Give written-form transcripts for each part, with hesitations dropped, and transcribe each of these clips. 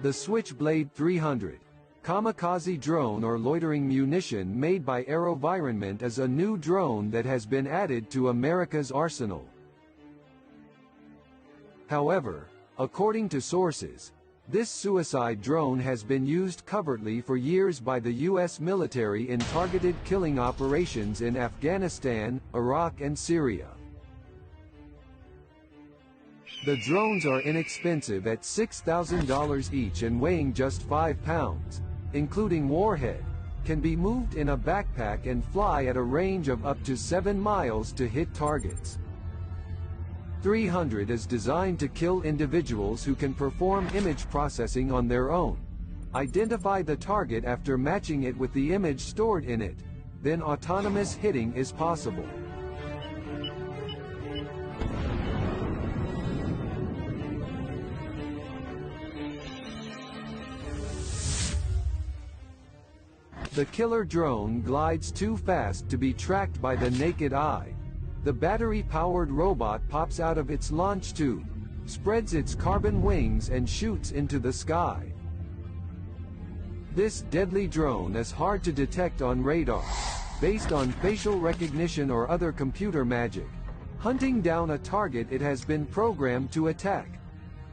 The Switchblade 300 kamikaze drone or loitering munition made by AeroVironment is a new drone that has been added to America's arsenal. However, according to sources, this suicide drone has been used covertly for years by the U.S. military in targeted killing operations in Afghanistan, Iraq and Syria. The drones are inexpensive at $6,000 each and weighing just 5 pounds, including warhead, can be moved in a backpack and fly at a range of up to 7 miles to hit targets. 300 is designed to kill individuals who can perform image processing on their own, identify the target after matching it with the image stored in it, then autonomous hitting is possible. The killer drone glides too fast to be tracked by the naked eye. The battery-powered robot pops out of its launch tube, spreads its carbon wings and shoots into the sky. This deadly drone is hard to detect on radar, based on facial recognition or other computer magic, hunting down a target it has been programmed to attack.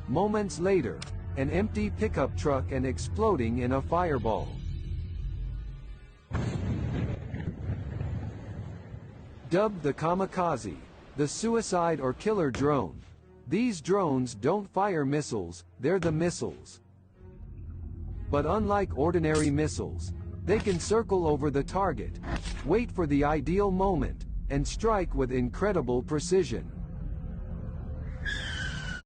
Moments later, an empty pickup truck and exploding in a fireball. Dubbed the kamikaze, the suicide or killer drone, these drones don't fire missiles, they're the missiles. But unlike ordinary missiles, they can circle over the target, wait for the ideal moment, and strike with incredible precision.